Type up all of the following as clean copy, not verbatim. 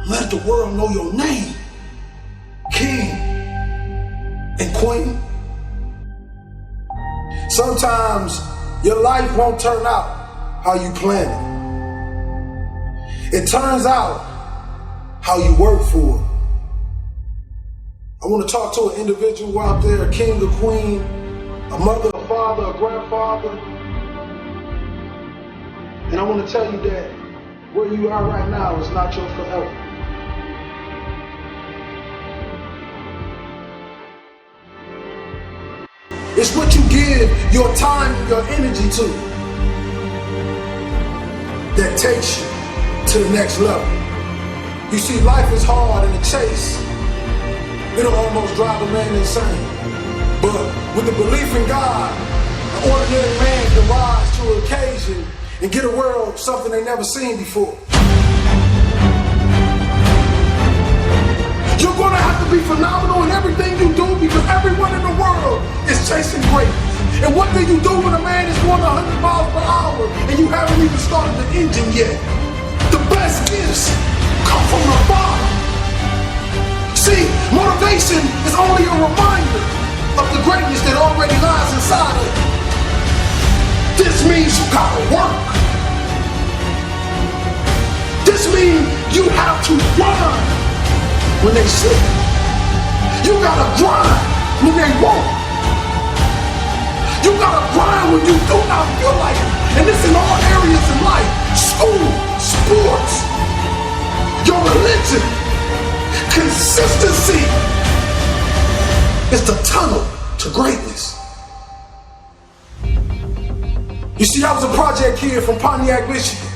Let the world know your name, king and queen. Sometimes your life won't turn out how you planned it. It turns out how you work for it. I want to talk to an individual out there, a king or queen, a mother, a father, a grandfather. And I want to tell you that where you are right now is not your forever. It's what you give your time and your energy to that takes you to the next level. You see, life is hard and the chase, it'll almost drive a man insane. But with the belief in God, an ordinary man can rise to an occasion and get a world something they never seen before. You're gonna have to be phenomenal in everything you do because everyone in the world is chasing greatness. And what do you do when a man is going 100 miles per hour and you haven't even started the engine yet? The best gifts come from the bottom. See, motivation is only a reminder of the greatness that already lies inside of you. This means you gotta work. This means you have to grind when they slip. You gotta grind when they won't. You gotta grind when you do not feel like it. And this in all areas in life. School, sports, your religion. Consistency is the tunnel to greatness. You see, I was a project kid from Pontiac, Michigan.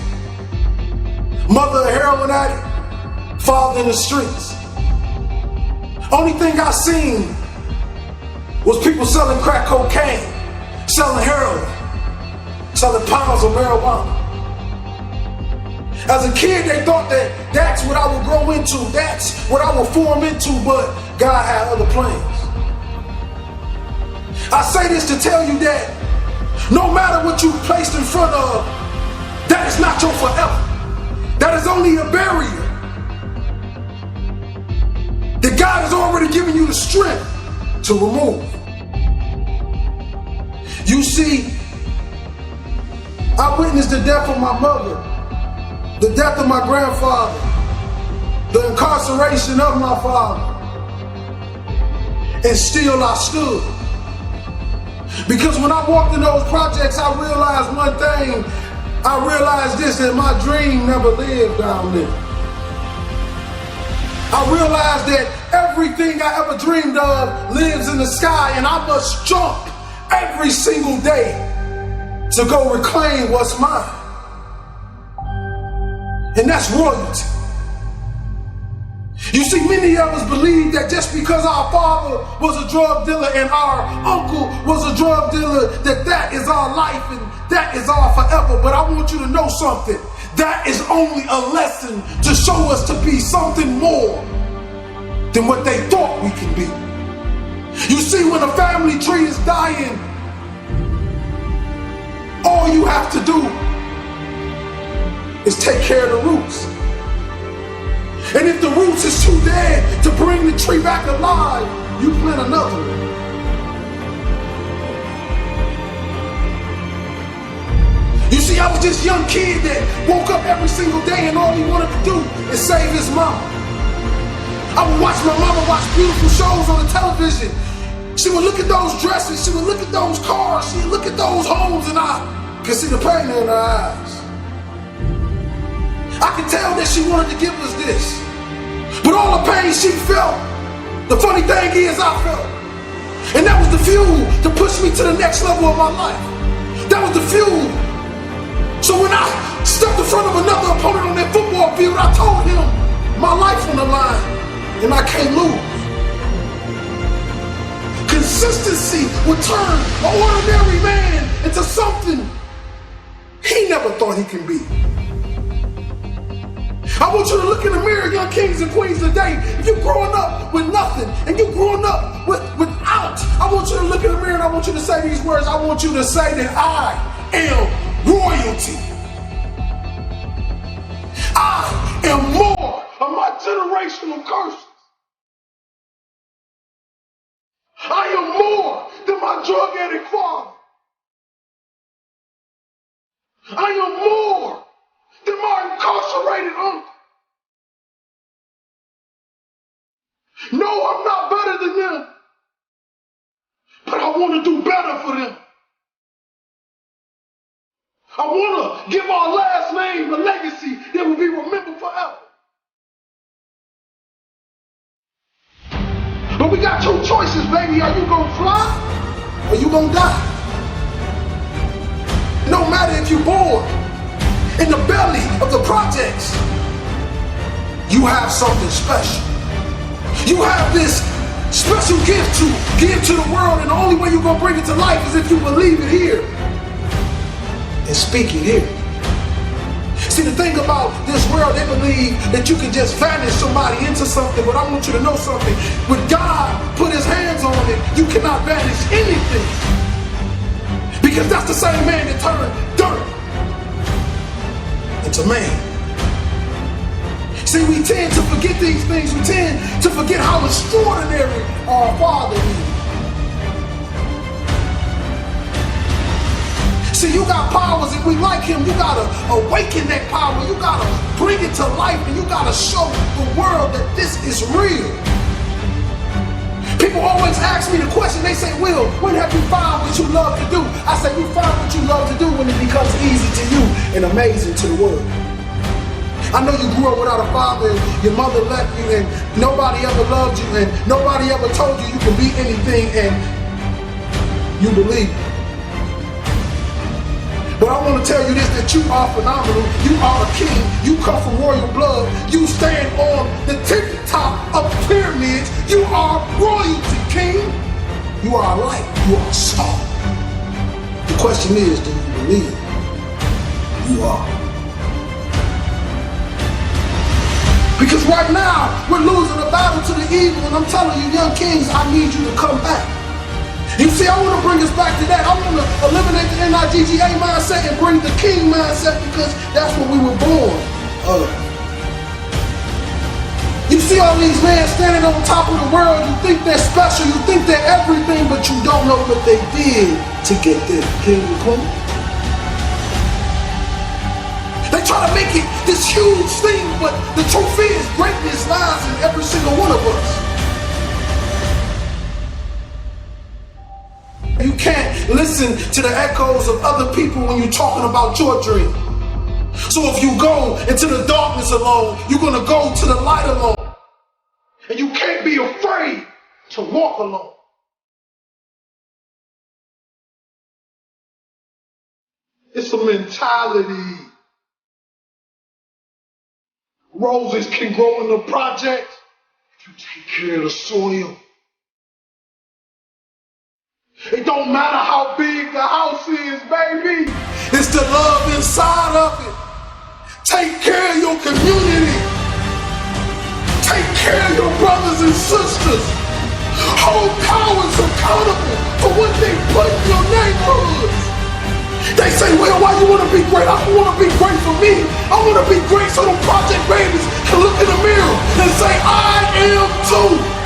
Mother a heroin addict, father in the streets. Only thing I seen was people selling crack cocaine, selling heroin, selling pounds of marijuana. As a kid, they thought that that's what I would grow into, that's what I would form into, but God had other plans. I say this to tell you that no matter what you placed in front of, that is not your forever. That is only a barrier that God has already given you the strength to remove. You see, I witnessed the death of my mother, the death of my grandfather, the incarceration of my father, and still I stood. Because when I walked in those projects, I realized one thing. I realized this, that my dream never lived down there. I realized that everything I ever dreamed of lives in the sky, and I must jump every single day to go reclaim what's mine. And that's royalty. You see, many of us believe that just because our father was a drug dealer and our uncle was a drug dealer, that is our life and that is our forever. But I want you to know something. That is only a lesson to show us to be something more than what they thought we can be. You see, when a family tree is dying, all you have to do is take care of the roots. And if the roots is too dead to bring the tree back alive, you plant another one. You see, I was this young kid that woke up every single day and all he wanted to do is save his mama. I would watch my mama watch beautiful shows on the television. She would look at those dresses, she would look at those cars, she would look at those homes, and I could see the pain in her eyes. I could tell that she wanted to give us this. But all the pain she felt, the funny thing is I felt. And that was the fuel to push me to the next level of my life. That was the fuel. So when I stepped in front of another opponent on that football field, I told him my life's on the line and I can't lose. Consistency would turn an ordinary man into something he never thought he could be. I want you to look in the mirror, young kings and queens today. If you're growing up with nothing and you're growing up without, I want you to look in the mirror and I want you to say these words. I want you to say that I am royalty. I am more of my generational curses. I am more than my drug addict father. I am more than my incarcerated uncle. No, I'm not better than them, but I want to do better for them. I want to give our last name a legacy that will be remembered forever. But we got two choices, baby. Are you going to fly or you going to die? No matter if you're born in the belly of the projects, you have something special. You have this special gift to give to the world, and the only way you're going to bring it to life is if you believe it here and speak it here. See, the thing about this world, they believe that you can just vanish somebody into something, but I want you to know something. When God put his hands on it, you cannot vanish anything. Because that's the same man that turned dirt into man. See, we tend to forget these things. We tend to forget how extraordinary our Father is. See, you got powers, and we like him. You gotta awaken that power. You gotta bring it to life, and you gotta show the world that this is real. People always ask me the question. They say, Will, when have you found what you love to do? I say, you find what you love to do when it becomes easy to you and amazing to the world. I know you grew up without a father, and your mother left you, and nobody ever loved you, and nobody ever told you you can be anything, and you believe it. But I want to tell you this, that you are phenomenal. You are a king. You come from royal blood. You stand on the tippy top of pyramids. You are royalty, king. You are a light. You are a star. The question is, do you believe you are? Because right now, we're losing the battle to the evil, and I'm telling you, young kings, I need you to come back. You see, I want to bring us back to that. I want to eliminate the NIGGA mindset and bring the king mindset, because that's what we were born of. You see all these men standing on top of the world. You think they're special. You think they're everything, but you don't know what they did to get there. King and queen. They try to make it this huge thing, but the truth is, greatness lies in every single one of us. You can't listen to the echoes of other people when you're talking about your dream. So if you go into the darkness alone, you're going to go to the light alone. And you can't be afraid to walk alone. It's a mentality. Roses can grow in the project if you take care of the soil. It don't matter how big the house is, baby. It's the love inside of it. Take care of your community. Take care of your brothers and sisters. Hold powers accountable for what they put in your neighborhoods. They say, well, why you want to be great? I don't want to be great for me. I want to be great so them project babies can look in the mirror and say, I am too.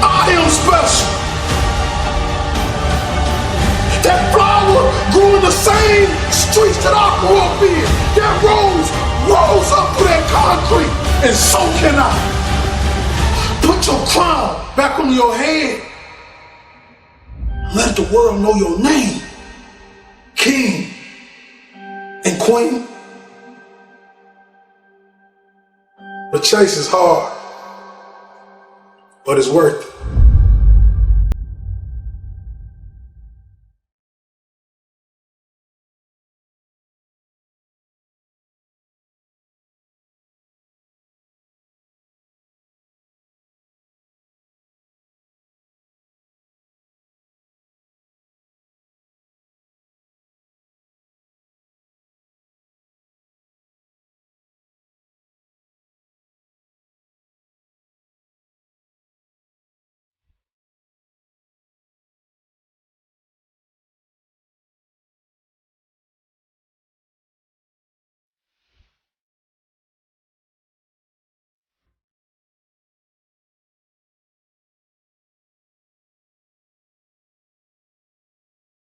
I am special. That flower grew in the same streets that I grew up in. That rose rose up through that concrete, and so can I. Put your crown back on your head. Let the world know your name, king and queen. The chase is hard, but it's worth it.